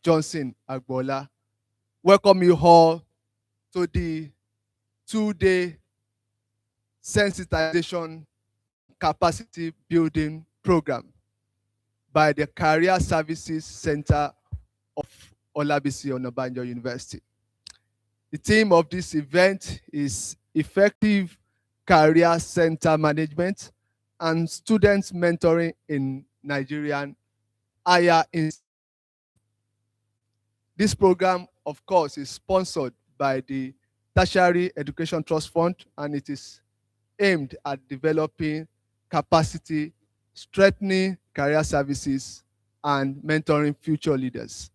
Johnson Agbola, welcome you all to the 2-day Sensitization Capacity Building Program by the Career Services Center of Olabisi Onabanjo University. The theme of this event is Effective Career Center Management and Student Mentoring in Nigerian higher institutions. This program, of course, is sponsored by the Tertiary Education Trust Fund, and it is aimed at developing capacity, strengthening career services, and mentoring future leaders.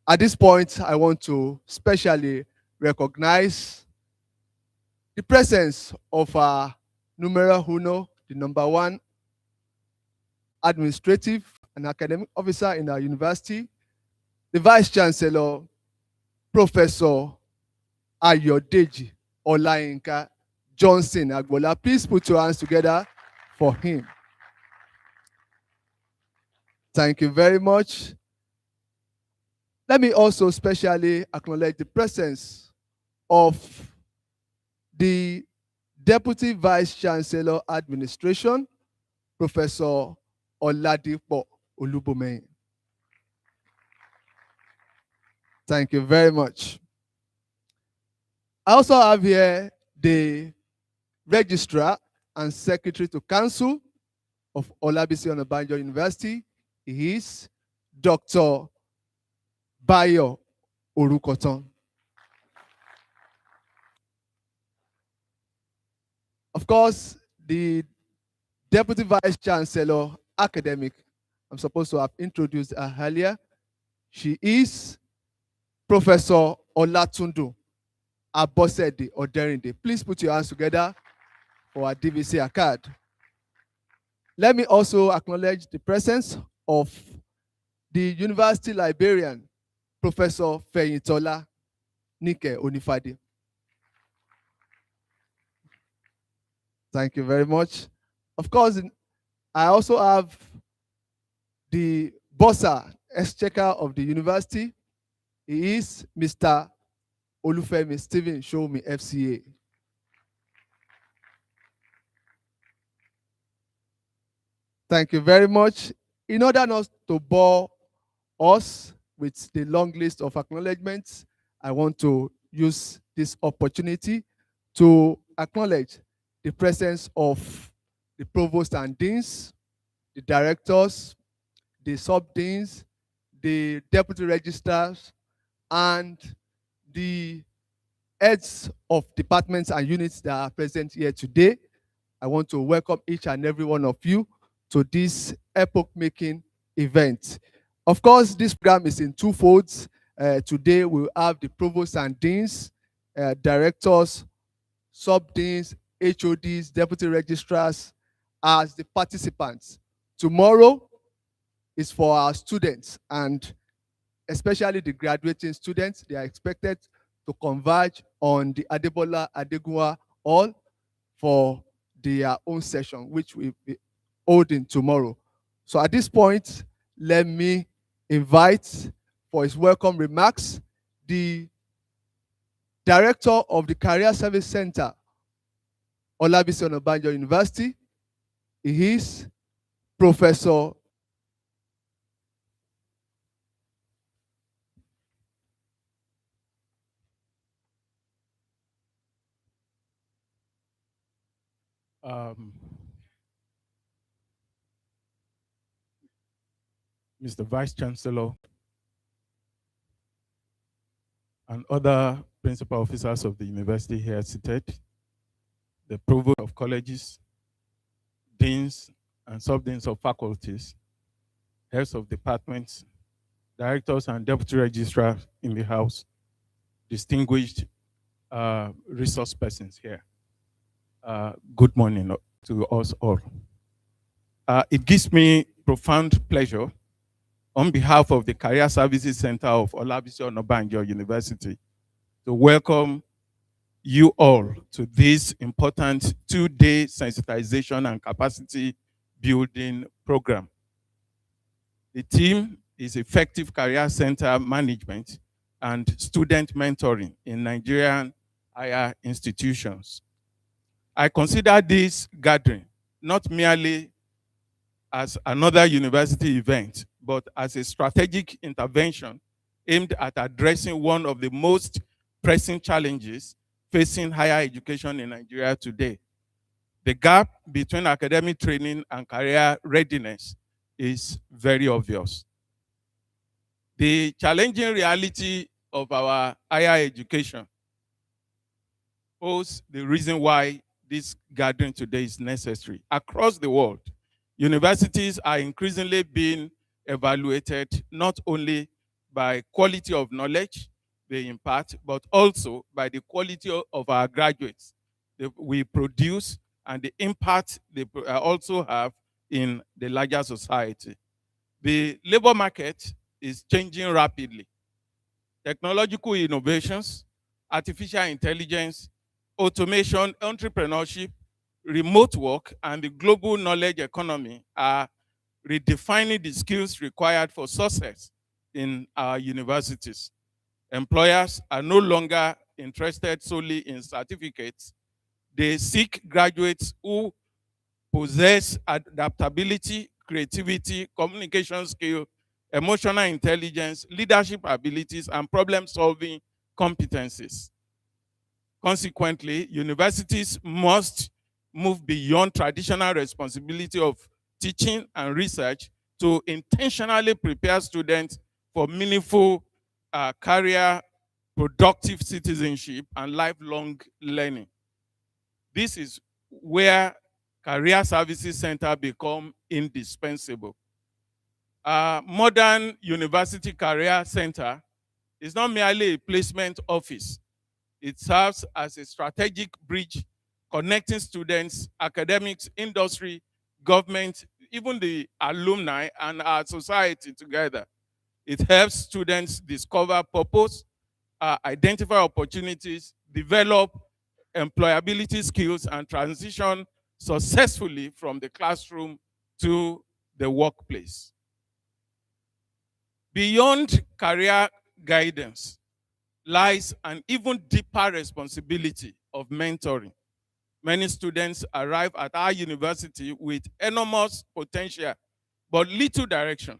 At this point, I want to specially recognize the presence of our numero uno, the number one administrative and academic officer in our university, the Vice Chancellor, Professor Ayodeji Olayinka Johnson Agbola. Please put your hands together for him. Thank you very much. Let me also specially acknowledge the presence of the Deputy Vice Chancellor Administration, Professor Oladipo Olubomehin. Thank you very much. I also have here the Registrar and Secretary to Council of Olabisi Onabanjo University. He is Dr. Bayo Orukoton. Of course, the Deputy Vice Chancellor Academic, I'm supposed to have introduced her earlier. She is Professor Olatundu Abosede Oderinde. Please put your hands together for our DVC card. Let me also acknowledge the presence of the University Librarian, Professor Feyintola Nike Onifade. Thank you very much. Of course, I also have the Bossa Exchequer of the university. He is Mr. Olufemi Stephen Shomi FCA. Thank you very much. In order not to bore us with the long list of acknowledgements, I want to use this opportunity to acknowledge the presence of the provost and deans, the directors, the sub-deans, the deputy registrars, and the heads of departments and units that are present here today. I want to welcome each and every one of you to this epoch-making event. Of course, this program is in two folds. Today, we'll have the provost and deans, directors, sub-deans, HODs, deputy registrars as the participants. Tomorrow is for our students, and especially the graduating students. They are expected to converge on the Adebola Adegunwa Hall for their own session, which will be holding tomorrow. So at this point, let me invite for his welcome remarks the Director of the Career Service Center, Olabisi Onabanjo University. He is Professor Mr. Vice Chancellor and other principal officers of the university here seated, the provost of colleges, deans and sub-deans of faculties, heads of departments, directors and deputy registrars in the house, distinguished resource persons here. Good morning to us all. It gives me profound pleasure on behalf of the Career Services Center of Olabisi Onabanjo University to welcome you all to this important 2-day sensitization and capacity building program. The theme is effective career center management and student mentoring in Nigerian higher institutions. I consider this gathering not merely as another university event, but as a strategic intervention aimed at addressing one of the most pressing challenges facing higher education in Nigeria today. The gap between academic training and career readiness is very obvious. The challenging reality of our higher education holds the reason why this gathering today is necessary. Across the world, universities are increasingly being evaluated not only by quality of knowledge they impart, but also by the quality of our graduates that we produce and the impact they also have in the larger society. The labor market is changing rapidly. Technological innovations, artificial intelligence, automation, entrepreneurship, remote work, and the global knowledge economy are redefining the skills required for success in our universities. Employers are no longer interested solely in certificates. They seek graduates who possess adaptability, creativity, communication skill, emotional intelligence, leadership abilities, and problem-solving competencies. Consequently, universities must move beyond traditional responsibility of teaching and research to intentionally prepare students for meaningful career, productive citizenship, and lifelong learning. This is where career services center become indispensable. Modern university career center is not merely a placement office. It serves as a strategic bridge connecting students, academics, industry, government, even the alumni and our society together. It helps students discover purpose, identify opportunities, develop employability skills, and transition successfully from the classroom to the workplace. Beyond career guidance lies an even deeper responsibility of mentoring. Many students arrive at our university with enormous potential, but little direction.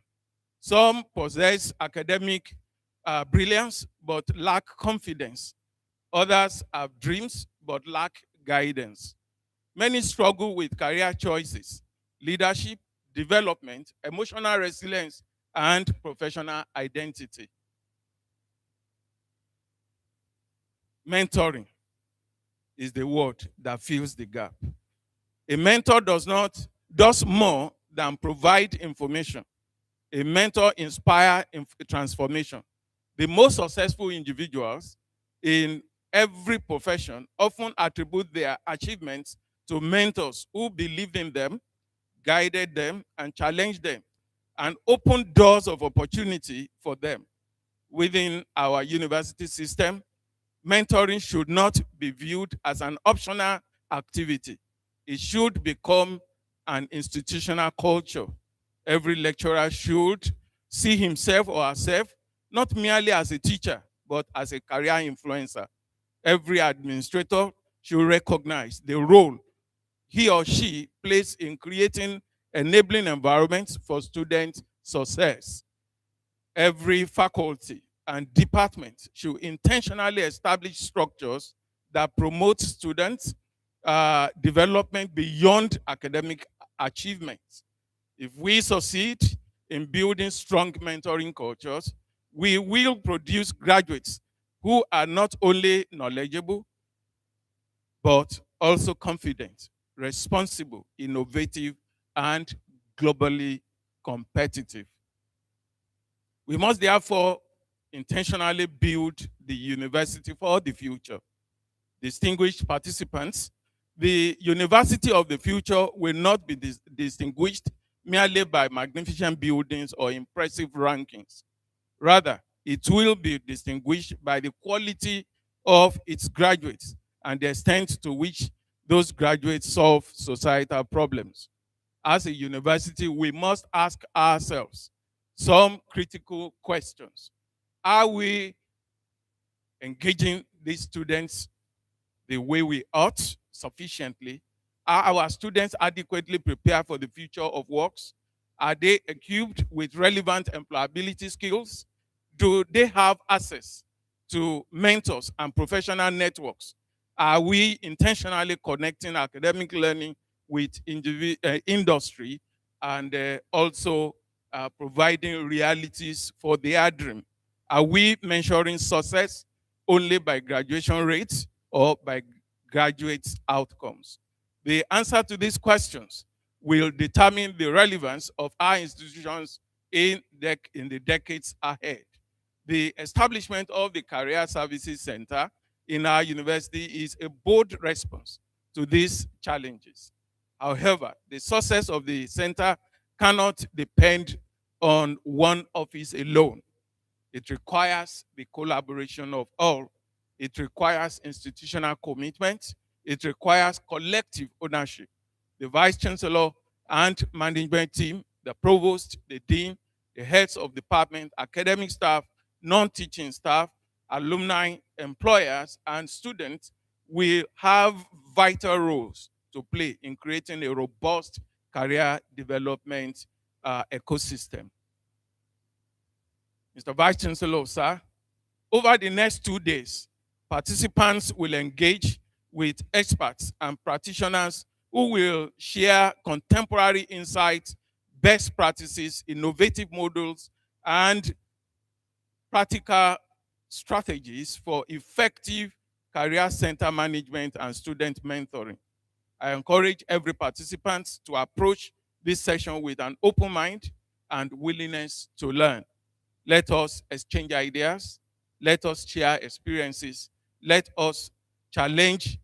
Some possess academic brilliance, but lack confidence. Others have dreams, but lack guidance. Many struggle with career choices, leadership, development, emotional resilience, and professional identity. Mentoring is the word that fills the gap. A mentor does more than provide information. A mentor inspires transformation. The most successful individuals in every profession often attribute their achievements to mentors who believed in them, guided them, and challenged them, and opened doors of opportunity for them. Within our university system, mentoring should not be viewed as an optional activity. It should become an institutional culture. Every lecturer should see himself or herself not merely as a teacher, but as a career influencer. Every administrator should recognize the role he or she plays in creating enabling environments for student success. Every faculty and department should intentionally establish structures that promote students' development beyond academic achievements. If we succeed in building strong mentoring cultures, we will produce graduates who are not only knowledgeable, but also confident, responsible, innovative, and globally competitive. We must therefore intentionally build the university for the future. Distinguished participants, the university of the future will not be distinguished merely by magnificent buildings or impressive rankings. Rather, it will be distinguished by the quality of its graduates and the extent to which those graduates solve societal problems. As a university, we must ask ourselves, some critical questions. Are we engaging these students the way we ought sufficiently? Are our students adequately prepared for the future of works? Are they equipped with relevant employability skills? Do they have access to mentors and professional networks? Are we intentionally connecting academic learning with industry and also providing realities for their dream? Are we measuring success only by graduation rates or by graduates' outcomes? The answer to these questions will determine the relevance of our institutions in the decades ahead. The establishment of the Career Services Center in our university is a bold response to these challenges. However, the success of the center cannot depend on one office alone. It requires the collaboration of all. It requires institutional commitment. It requires collective ownership. The Vice Chancellor and management team, the provost, the dean, the heads of department, academic staff, non-teaching staff, alumni, employers, and students will have vital roles to play in creating a robust career development ecosystem. Mr. Vice Chancellor, sir, over the next 2 days, participants will engage with experts and practitioners who will share contemporary insights, best practices, innovative models, and practical strategies for effective career center management and student mentoring. I encourage every participant to approach this session with an open mind and willingness to learn. Let us exchange ideas. Let us share experiences. Let us challenge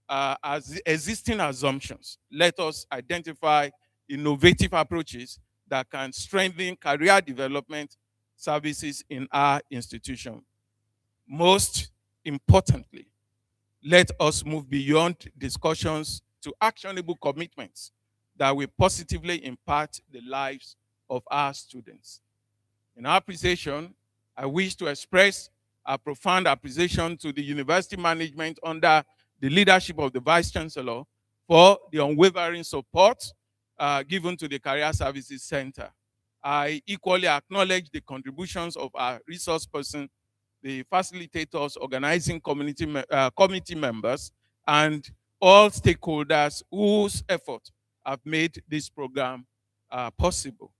as existing assumptions. Let us identify innovative approaches that can strengthen career development services in our institution. Most importantly, let us move beyond discussions to actionable commitments that will positively impact the lives of our students. In our appreciation, I wish to express a profound appreciation to the university management under the leadership of the Vice Chancellor for the unwavering support given to the Career Services Center. I equally acknowledge the contributions of our resource person, the facilitators, organizing committee members, and all stakeholders whose efforts have made this program possible.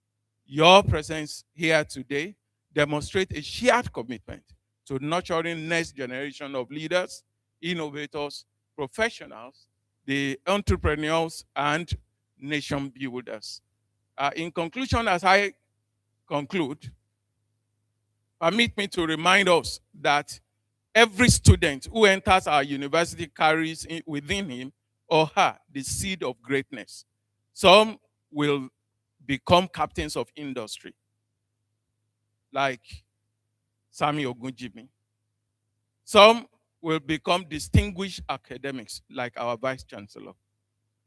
Your presence here today demonstrates a shared commitment to nurturing next generation of leaders, innovators, professionals, the entrepreneurs, and nation builders. In conclusion, as I conclude, permit me to remind us that every student who enters our university carries within him or her the seed of greatness. Some will become captains of industry, like Sami Ogunjimi. Some will become distinguished academics, like our Vice Chancellor.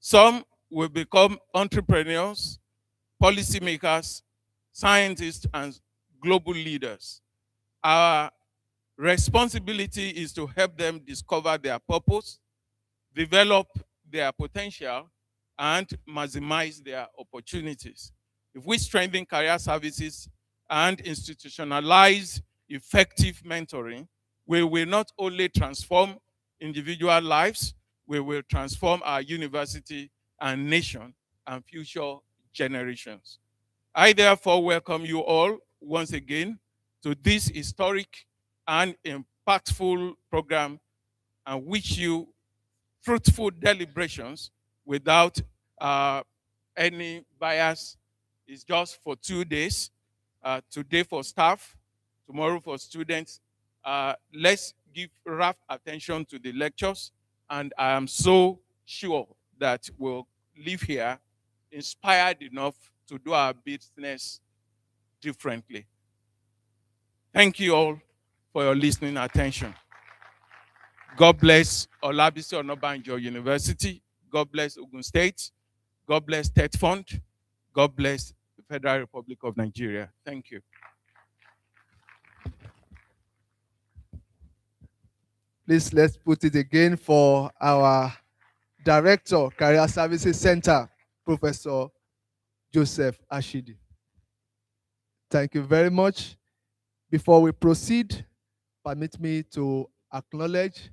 Some will become entrepreneurs, policymakers, scientists, and global leaders. Our responsibility is to help them discover their purpose, develop their potential, and maximize their opportunities. If we strengthen career services and institutionalize effective mentoring, we will not only transform individual lives, we will transform our university and nation and future generations. I therefore welcome you all once again to this historic and impactful program and wish you fruitful deliberations without any bias. It's just for 2 days. Today for staff, tomorrow for students. Let's give rapt attention to the lectures, and I am so sure that we'll leave here inspired enough to do our business differently. Thank you all for your listening attention. God bless Olabisi Onabanjo University. God bless Ogun State. God bless Tet Fund. God bless Federal Republic of Nigeria. Thank you. Please, let's put it again for our Director, Career Services Center, Professor Joseph Ashidi. Thank you very much. Before we proceed, permit me to acknowledge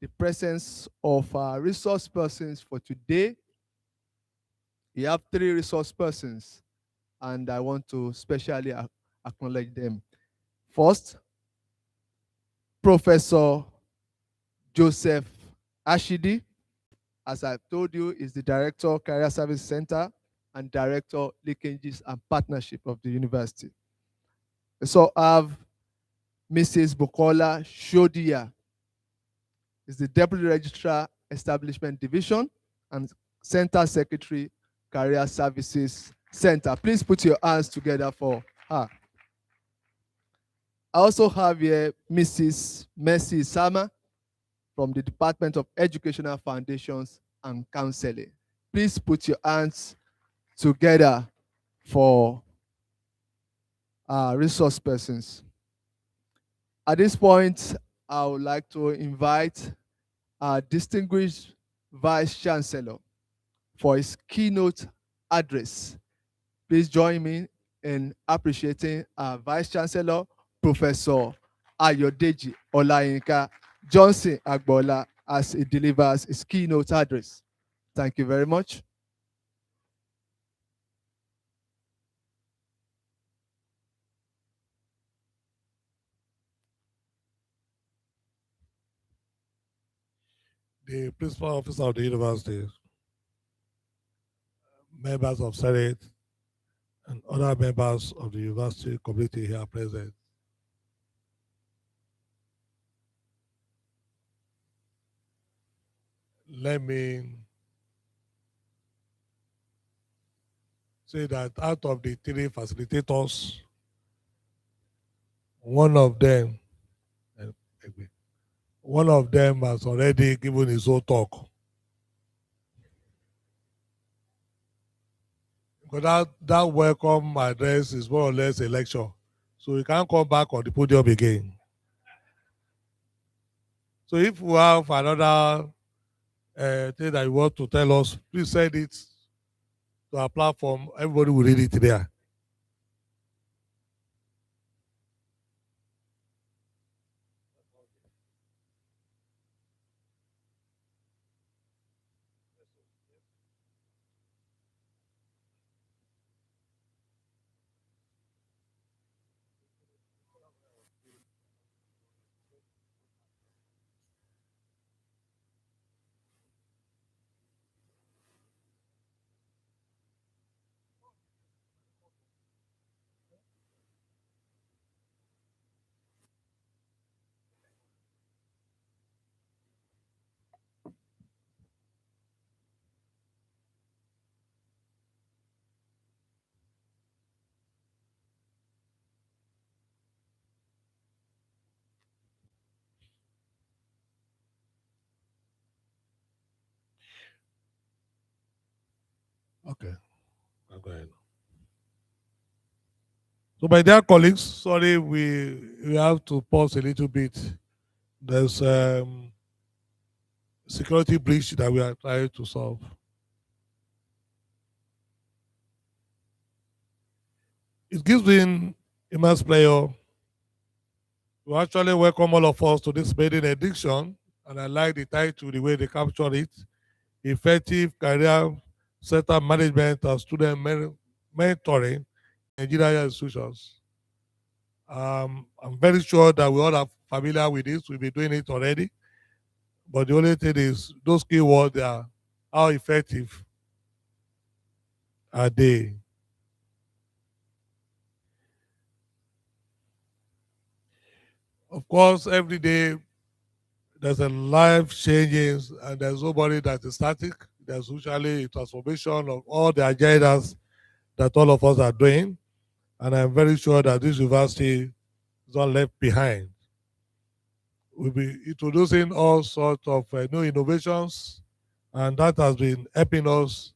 the presence of our resource persons for today. We have 3 resource persons, and I want to specially acknowledge them. First, Professor Joseph Ashidi, as I told you, is the Director, Career Service Center and Director, Linkages and Partnership of the university. So I have Mrs. Bukola Shodia, is the Deputy Registrar, Establishment Division and Center Secretary, Career Services Center. Please put your hands together for her. I also have here Mrs. Mercy Sama from the Department of Educational Foundations and Counseling. Please put your hands together for our resource persons. At this point, I would like to invite our distinguished Vice Chancellor for his keynote address. Please join me in appreciating our Vice Chancellor, Professor Ayodeji Olayinka Johnson Agbola, as he delivers his keynote address. Thank you very much. The principal officer of the university, members of Senate, and other members of the university community here present. Let me say that out of the 3 facilitators, one of them has already given his own talk. Because that welcome address is more or less a lecture. So you can't come back on the podium again. So if we have another thing that you want to tell us, please send it to our platform. Everybody will read it there. Okay, I'll go ahead. So, my dear colleagues, sorry, we have to pause a little bit. There's security breach that we are trying to solve. It gives me immense pleasure to actually welcome all of us to this maiden edition, and I like the title, the way they capture it, Effective Career Center Management and Student Mentoring in Nigerian Institutions. I'm very sure that we all are familiar with this. We've been doing it already. But the only thing is, those keywords are how effective are they? Of course, every day there's a life changes and there's nobody that is static. There's usually a transformation of all the agendas that all of us are doing. And I'm very sure that this university is not left behind. We'll be introducing all sorts of new innovations, and that has been helping us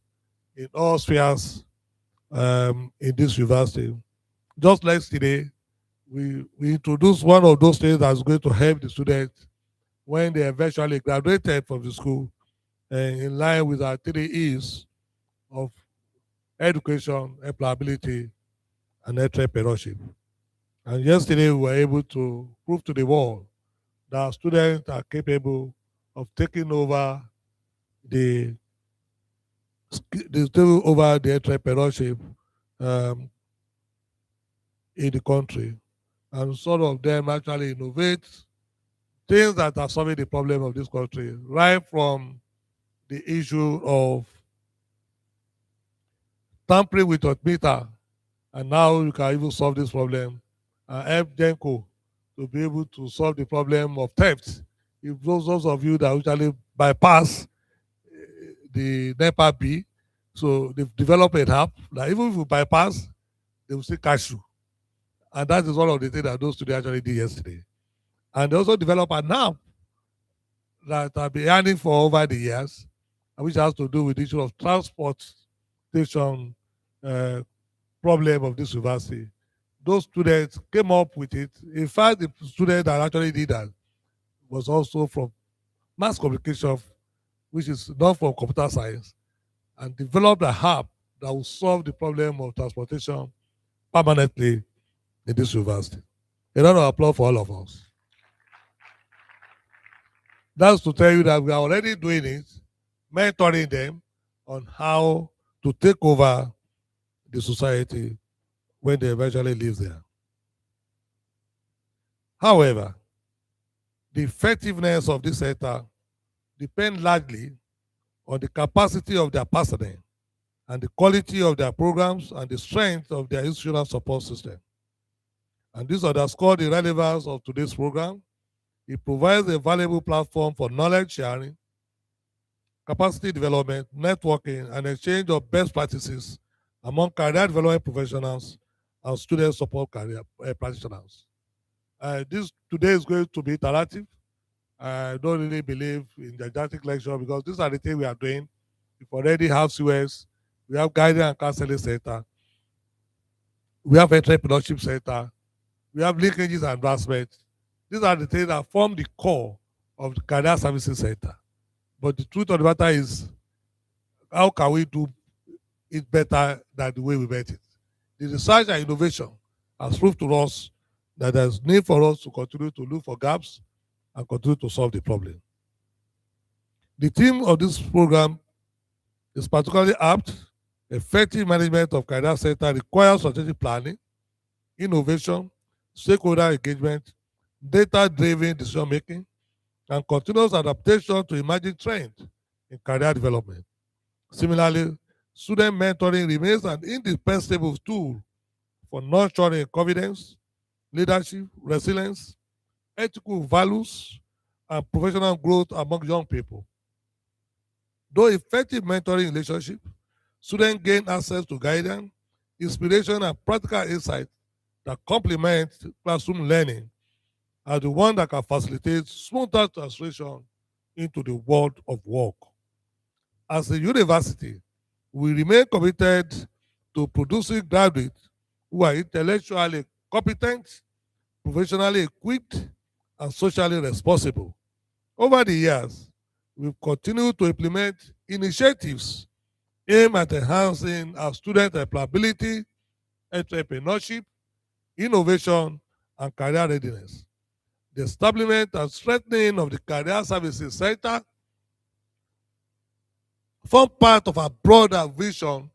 in all spheres in this university. Just like today, we introduced one of those things that's going to help the students when they eventually graduated from the school, in line with our 3 E's of education, employability, and entrepreneurship. And yesterday, we were able to prove to the world that students are capable of taking over the the entrepreneurship um, in the country, and some of them actually innovate things that are solving the problem of this country, right from the issue of tampering with your meter, and now you can even solve this problem and help Genco to be able to solve the problem of theft. If those of you that actually bypass the NEPA B, so they've developed an app that even if you bypass, they will still catch you. And that is one of the things that those students actually did yesterday. And they also developed an app that I've been earning for over the years, which has to do with the issue of transportation problem of this university. Those students came up with it. In fact, the student that actually did that was also from mass communication, which is not from computer science, and developed a app that will solve the problem of transportation permanently in this university. A round of applause for all of us. That's to tell you that we are already doing it, mentoring them on how to take over the society when they eventually live there. However, the effectiveness of this center depends largely on the capacity of their personnel and the quality of their programs and the strength of their institutional support system. And this underscores the relevance of today's program. It provides a valuable platform for knowledge sharing, capacity development, networking, and exchange of best practices among career development professionals and student support career practitioners. This today is going to be interactive. I don't really believe in didactic lecture because these are the things we are doing. We've already have CUS, we have guidance and counseling center, we have entrepreneurship center, we have linkages and advancement. These are the things that form the core of the career services center. But the truth of the matter is, how can we do it better than the way we met it? The research and innovation has proved to us that there's need for us to continue to look for gaps and continue to solve the problem. The theme of this program is particularly apt. Effective management of career center requires strategic planning, innovation, stakeholder engagement, data-driven decision-making, and continuous adaptation to emerging trends in career development. Similarly, student mentoring remains an indispensable tool for nurturing confidence, leadership, resilience, ethical values, and professional growth among young people. Though effective mentoring relationship, students gain access to guidance, inspiration, and practical insight that complement classroom learning are the one that can facilitate smoother translation into the world of work. As a university, we remain committed to producing graduates who are intellectually competent, professionally equipped, and socially responsible. Over the years, we've continued to implement initiatives aimed at enhancing our student employability, entrepreneurship, innovation, and career readiness. The establishment and strengthening of the Career Services Center form part of our broader vision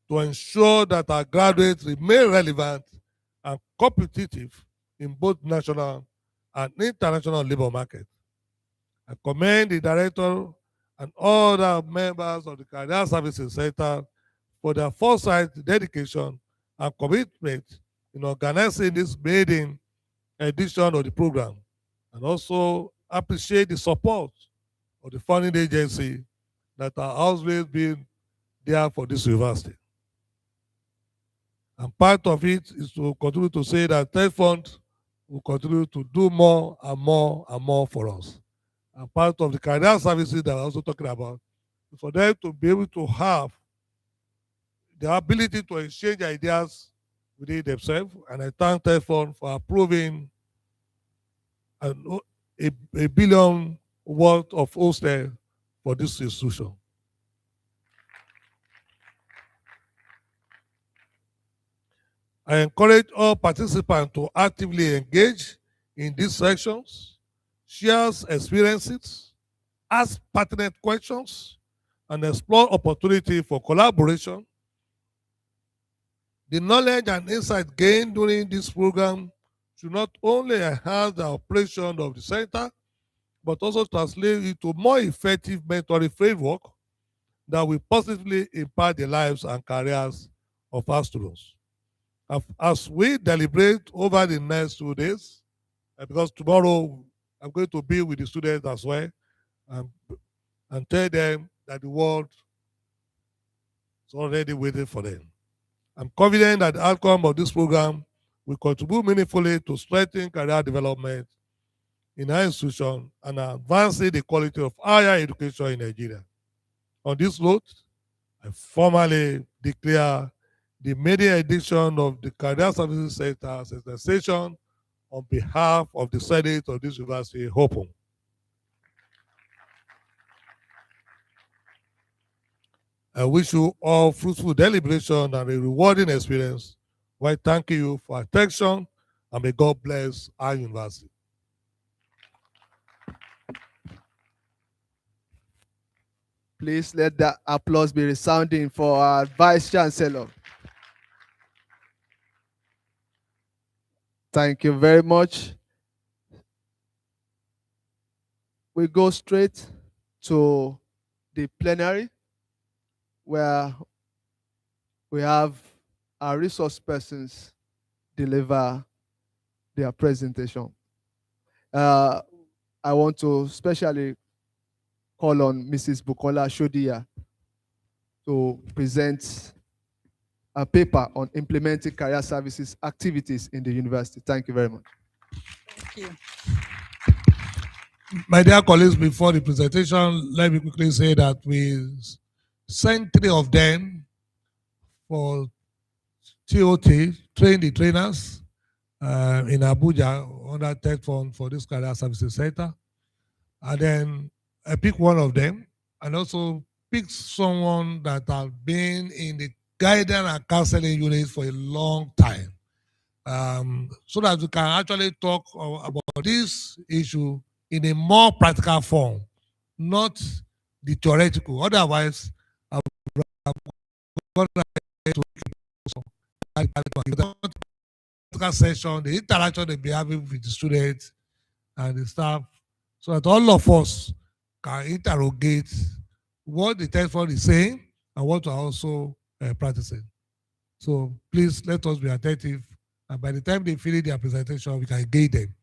to ensure that our graduates remain relevant and competitive in both national and international labor market. I commend the director and other members of the Career Services Center for their foresight, dedication, and commitment in organizing this maiden edition of the program, and also appreciate the support of the funding agency that have always been there for this university. And part of it is to continue to say that TED Fund will continue to do more and more and more for us. And part of the career services that I'm also talking about, for them to be able to have the ability to exchange ideas within themselves. And I thank TEFON for approving a $1 billion worth of hostel for this institution. I encourage all participants to actively engage in these sections, share experiences, ask pertinent questions, and explore opportunity for collaboration. The knowledge and insight gained during this program should not only enhance the operation of the center, but also translate into more effective mentoring framework that will positively impact the lives and careers of our students. As we deliberate over the next 2 days, because tomorrow I'm going to be with the students as well, and tell them that the world is already waiting for them. I'm confident that the outcome of this program will contribute meaningfully to strengthening career development in our institution and advancing the quality of higher education in Nigeria. On this note, I formally declare the maiden edition of the Career Services Center Sensitization on behalf of the Senate of this university open. I wish you all fruitful deliberation and a rewarding experience while thanking you for attention, and may God bless our university. Please let the applause be resounding for our Vice Chancellor. Thank you very much. We go straight to the plenary, where we have our resource persons deliver their presentation. I want to especially call on Mrs. Bukola Shodia to present a paper on implementing career services activities in the university. Thank you very much. Thank you. My dear colleagues, before the presentation, let me quickly say that we sent 3 of them for TOT, train the trainers in Abuja under Tech Fund for this Career Services Center. And then I picked one of them and also picked someone that has been in the guidance and counseling unit for a long time, so that we can actually talk about this issue in a more practical form, not the theoretical. Otherwise, I'm going to the practical session, the interaction they be having with the students and the staff, so that all of us can interrogate what the test fund is saying and what we're also practicing. So please let us be attentive, and by the time they finish their presentation, we can engage them.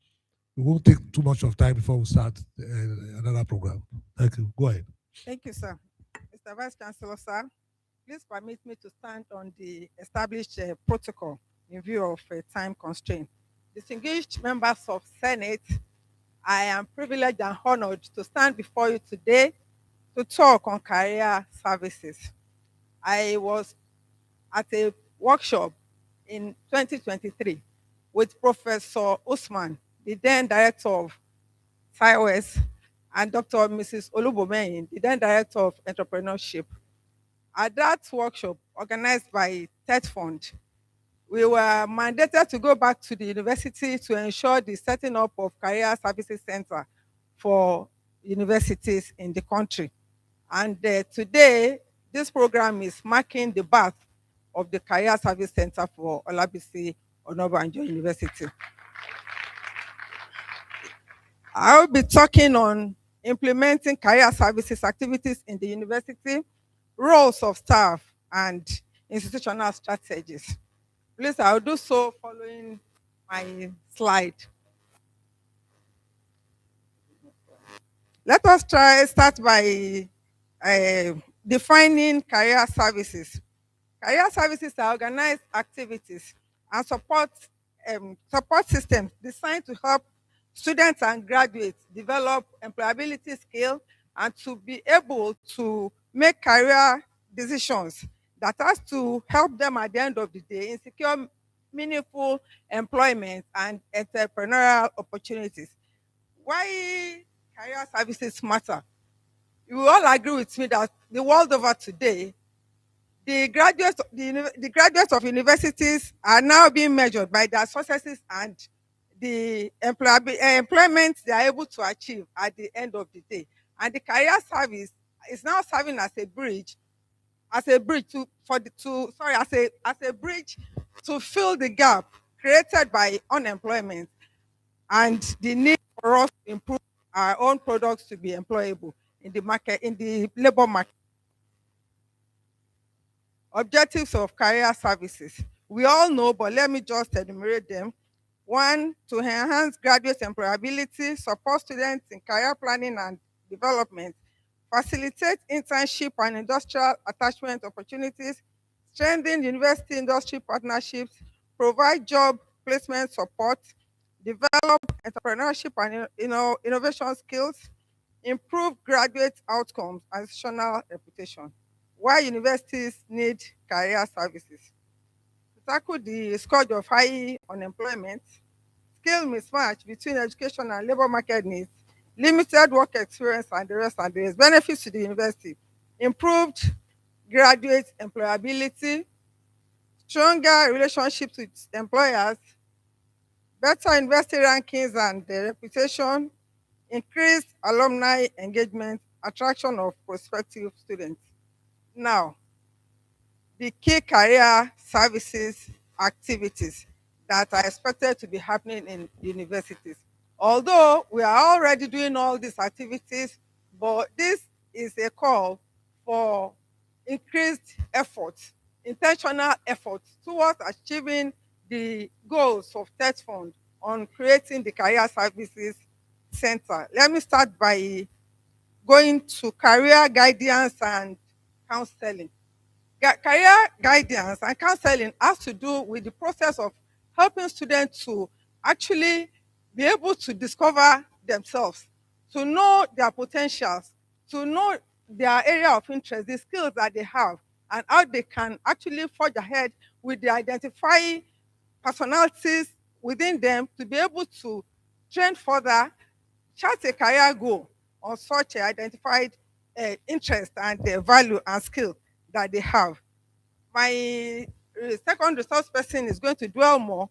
We won't take too much of time before we start another program. Thank you. Go ahead. Thank you, sir. Mr. Vice Chancellor, sir, please permit me to stand on the established protocol in view of time constraint. Distinguished members of Senate, I am privileged and honored to stand before you today to talk on career services. I was at a workshop in 2023 with Professor Usman, the then director of SciWest, and Dr. Mrs. Olubomeyin, the then director of entrepreneurship. At that workshop, organized by TED Fund, we were mandated to go back to the university to ensure the setting up of career services center for universities in the country. And today, this program is marking the birth of the Career Service Center for Olabisi Onabanjo University. I will be talking on implementing career services activities in the university, roles of staff, and institutional strategies. Please, I'll do so following my slide. Let us start by defining career services. Career services are organized activities and support systems designed to help students and graduates develop employability skills and to be able to make career decisions that has to help them at the end of the day in secure meaningful employment and entrepreneurial opportunities. Why career services matter? You will all agree with me that the world over today, the graduates of universities are now being measured by their successes and the employment they are able to achieve at the end of the day. And the career service is now serving as a bridge to for the to sorry as a bridge to fill the gap created by unemployment and the need for us to improve our own products to be employable in the labor market. Objectives of career services. We all know, but let me just enumerate them. One, to enhance graduate employability, support students in career planning and development, facilitate internship and industrial attachment opportunities, strengthen university industry partnerships, provide job placement support, develop entrepreneurship and innovation skills, improve graduate outcomes and institutional reputation. Why universities need career services? To tackle the scourge of high unemployment, skill mismatch between education and labor market needs, limited work experience and the rest and the rest. Benefits to the university, improved graduate employability, stronger relationships with employers, better university rankings and reputation, increased alumni engagement, attraction of prospective students. Now, the key career services activities that are expected to be happening in universities. Although we are already doing all these activities, but this is a call for increased efforts, intentional efforts towards achieving the goals of TED Fund on creating the Career Services Center. Let me start by going to career guidance and counseling. Career guidance and counseling has to do with the process of helping students to actually be able to discover themselves, to know their potentials, to know their area of interest, the skills that they have, and how they can actually forge ahead with the identify personalities within them to be able to train further, chart a career goal on such a identified interest and value and skill that they have. My second resource person is going to dwell more